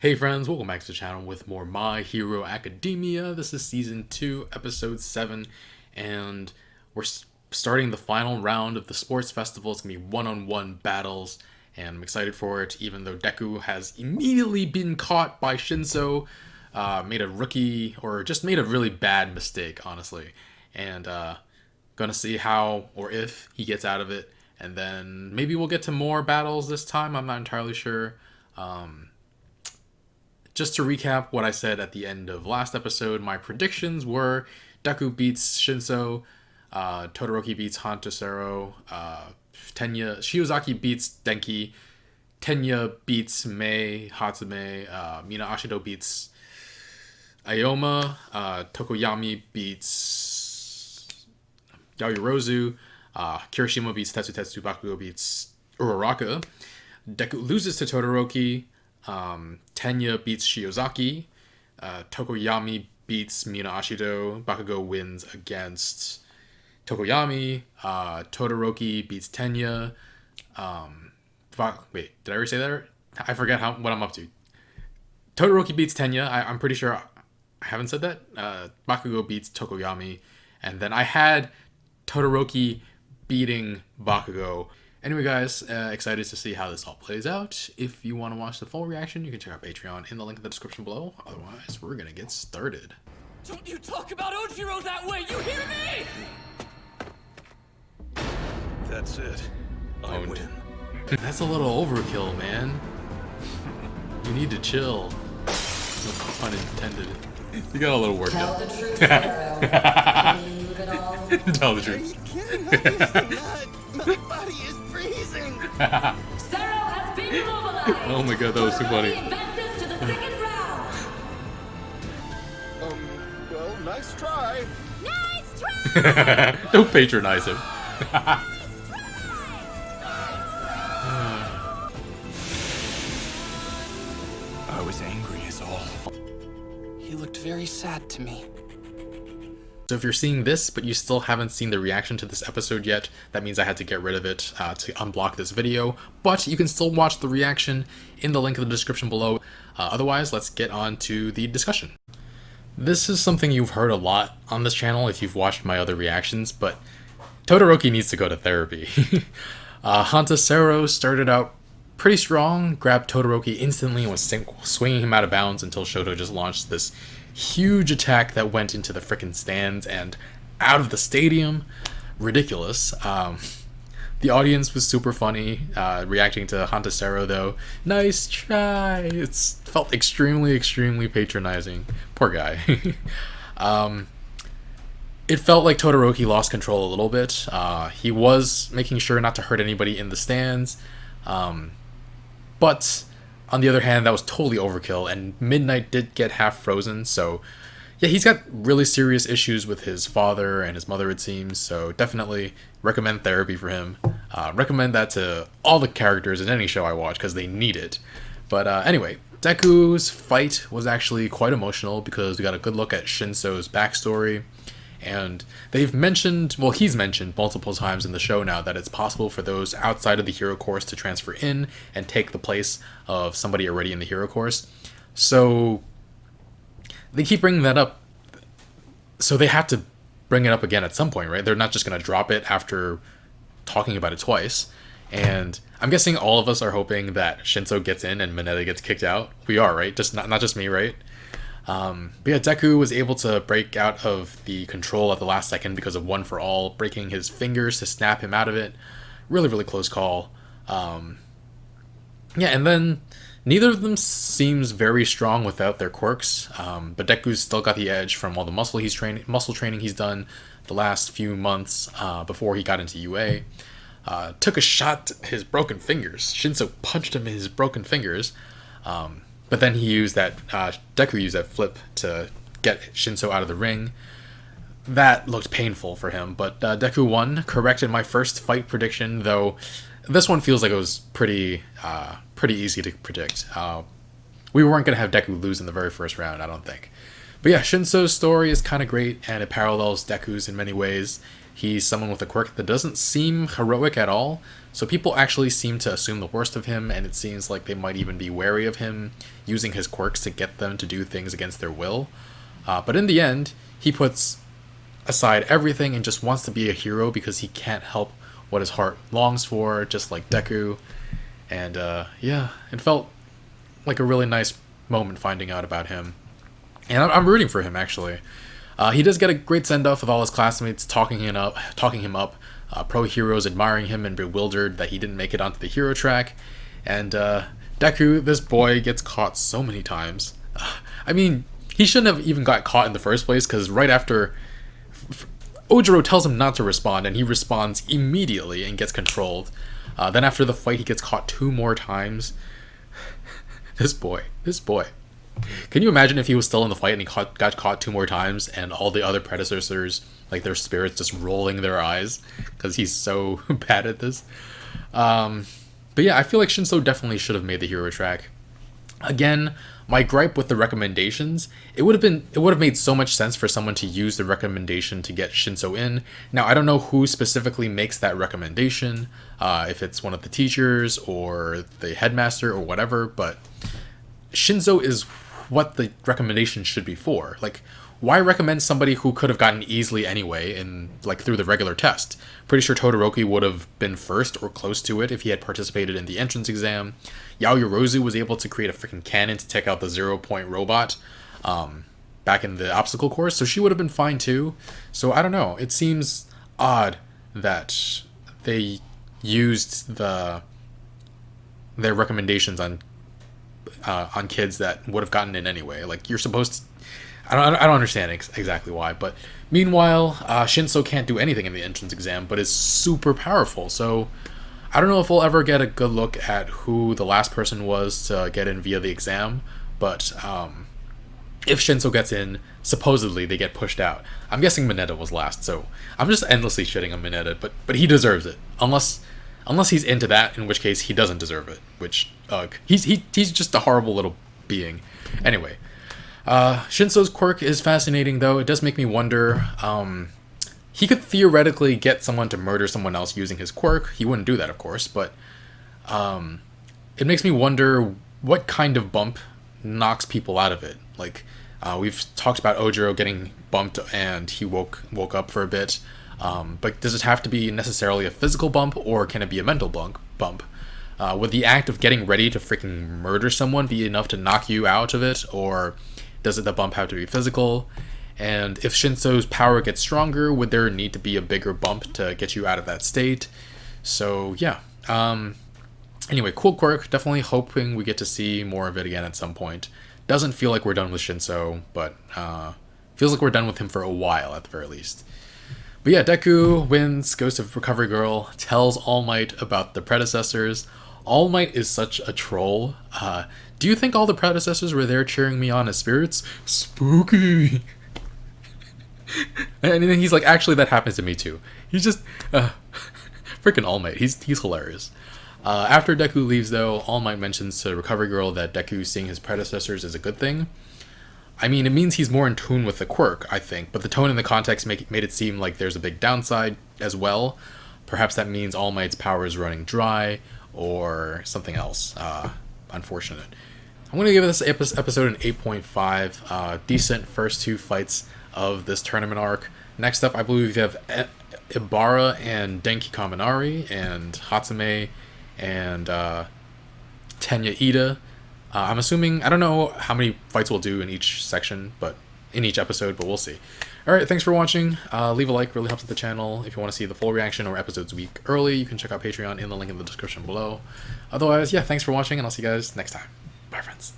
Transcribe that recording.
Hey friends, welcome back to the channel with more My Hero Academia. This is Season 2, Episode 7, and we're starting the final round of the sports festival. It's going to be one-on-one battles, and I'm excited for it, even though Deku has immediately been caught by Shinso, made a rookie, or just made a really bad mistake, honestly. And gonna see how, or if, he gets out of it, and then maybe we'll get to more battles this time, I'm not entirely sure. Just to recap what I said at the end of last episode, my predictions were Deku beats Shinso, Todoroki beats Sero, Shiozaki beats Denki, Tenya beats Mei Hatsume, Mina Ashido beats Ayoma, Tokoyami beats Yaoyorozu, Kirishima beats Tetsu, Bakugo beats Uraraka, Deku loses to Todoroki, Tenya beats Shiozaki, Tokoyami beats Mina Ashido, Bakugo wins against Tokoyami, Todoroki beats Tenya, wait, did I already say that? I forget what I'm up to. Todoroki beats Tenya, I'm pretty sure I haven't said that. Bakugo beats Tokoyami, and then I had Todoroki beating Bakugo. Anyway, guys, excited to see how this all plays out. If you want to watch the full reaction, you can check out Patreon in the link in the description below. Otherwise, we're gonna get started. Don't you talk about Ojiro that way, you hear me? That's it. I win. That's a little overkill, man. You need to chill. No pun intended. You got a little worked Tell up. the truth, Sero. Believe it all. Tell the Are truth. you kidding? Obviously not. My body is freezing. Sero has been mobilized. Oh my god, that was too funny. Todoroki advances to the second round. Well, nice try. Nice try. Don't patronize him. I was angry is all. He looked very sad to me. So if you're seeing this, but you still haven't seen the reaction to this episode yet, that means I had to get rid of it to unblock this video. But you can still watch the reaction in the link in the description below. Otherwise, let's get on to the discussion. This is something you've heard a lot on this channel if you've watched my other reactions, but Todoroki needs to go to therapy. Sero started out pretty strong, grabbed Todoroki instantly and was swinging him out of bounds until Shoto just launched this huge attack that went into the frickin' stands and out of the stadium. Ridiculous. The audience was super funny, reacting to Sero though. Nice try! It felt extremely patronizing. Poor guy. It felt like Todoroki lost control a little bit. He was making sure not to hurt anybody in the stands. But on the other hand, that was totally overkill, and Midnight did get half frozen, so yeah, he's got really serious issues with his father and his mother, it seems, so definitely recommend therapy for him. Recommend that to all the characters in any show I watch, because they need it. But anyway, Deku's fight was actually quite emotional, because we got a good look at Shinso's backstory. And he's mentioned multiple times in the show now that it's possible for those outside of the hero course to transfer in and take the place of somebody already in the hero course. So they keep bringing that up. So they have to bring it up again at some point, right? They're not just going to drop it after talking about it twice. And I'm guessing all of us are hoping that Shinso gets in and Mineta gets kicked out. We are, right? Just not just me, right? But yeah, Deku was able to break out of the control at the last second because of One for All, breaking his fingers to snap him out of it. Really close call. Yeah, and then neither of them seems very strong without their quirks, but Deku's still got the edge from all the muscle training he's done the last few months before he got into UA. Took a shot at his broken fingers. Shinso punched him in his broken fingers. But then Deku used that flip to get Shinso out of the ring. That looked painful for him, but Deku won, corrected my first fight prediction, though this one feels like it was pretty easy to predict. We weren't going to have Deku lose in the very first round, I don't think. But yeah, Shinso's story is kind of great, and it parallels Deku's in many ways. He's someone with a quirk that doesn't seem heroic at all, so people actually seem to assume the worst of him, and it seems like they might even be wary of him, using his quirks to get them to do things against their will. But in the end, he puts aside everything and just wants to be a hero because he can't help what his heart longs for, just like Deku. And yeah, it felt like a really nice moment finding out about him. And I'm rooting for him, actually. He does get a great send-off with all his classmates talking him up, pro heroes admiring him and bewildered that he didn't make it onto the hero track. And Deku, this boy, gets caught so many times. I mean, he shouldn't have even got caught in the first place, because right after Ojiro tells him not to respond, and he responds immediately and gets controlled. Then after the fight, he gets caught 2 more times. This boy. Can you imagine if he was still in the fight and he got caught 2 more times, and all the other predecessors, like their spirits, just rolling their eyes because he's so bad at this? But yeah, I feel like Shinso definitely should have made the hero track. Again, my gripe with the recommendations, it would have made so much sense for someone to use the recommendation to get Shinso in. Now, I don't know who specifically makes that recommendation, if it's one of the teachers or the headmaster or whatever, but Shinso is what the recommendation should be for. Like, why recommend somebody who could have gotten easily anyway through the regular test? Pretty sure Todoroki would have been first or close to it if he had participated in the entrance exam. Yaoyorozu was able to create a freaking cannon to take out the 0-point robot back in the obstacle course, so she would have been fine too. So I don't know. It seems odd that they used their recommendations on kids that would have gotten in anyway. Like, you're supposed to... I don't understand exactly why, but meanwhile, Shinso can't do anything in the entrance exam, but is super powerful, so I don't know if we'll ever get a good look at who the last person was to get in via the exam, but if Shinso gets in, supposedly they get pushed out. I'm guessing Mineta was last, so I'm just endlessly shitting on Mineta, but he deserves it. Unless he's into that, in which case he doesn't deserve it, which, he's just a horrible little being. Anyway, Shinso's quirk is fascinating, though. It does make me wonder, he could theoretically get someone to murder someone else using his quirk. He wouldn't do that, of course, but it makes me wonder what kind of bump knocks people out of it. Like, we've talked about Ojiro getting bumped and he woke up for a bit, but does it have to be necessarily a physical bump, or can it be a mental bump? Would the act of getting ready to freaking murder someone be enough to knock you out of it, or does the bump have to be physical? And if Shinso's power gets stronger, would there need to be a bigger bump to get you out of that state? So yeah. Anyway, cool quirk. Definitely hoping we get to see more of it again at some point. Doesn't feel like we're done with Shinso, but feels like we're done with him for a while at the very least. But yeah, Deku wins, goes to Recovery Girl, tells All Might about the predecessors. All Might is such a troll. Do you think all the predecessors were there cheering me on as spirits? Spooky! And then he's like, actually, that happens to me too. He's just... freaking All Might. He's hilarious. After Deku leaves, though, All Might mentions to Recovery Girl that Deku seeing his predecessors is a good thing. I mean, it means he's more in tune with the quirk, I think, but the tone and the context made it seem like there's a big downside as well. Perhaps that means All Might's power is running dry, or something else. Unfortunate. I'm going to give this episode an 8.5. Decent first 2 fights of this tournament arc. Next up, I believe we have Ibara and Denki Kaminari, and Hatsume, and Tenya Ida. I'm assuming, I don't know how many fights we'll do in each section, but in each episode, but we'll see. Alright, thanks for watching. Leave a like, really helps with the channel. If you want to see the full reaction or episodes a week early, you can check out Patreon in the link in the description below. Otherwise, yeah, thanks for watching, and I'll see you guys next time. Bye, friends.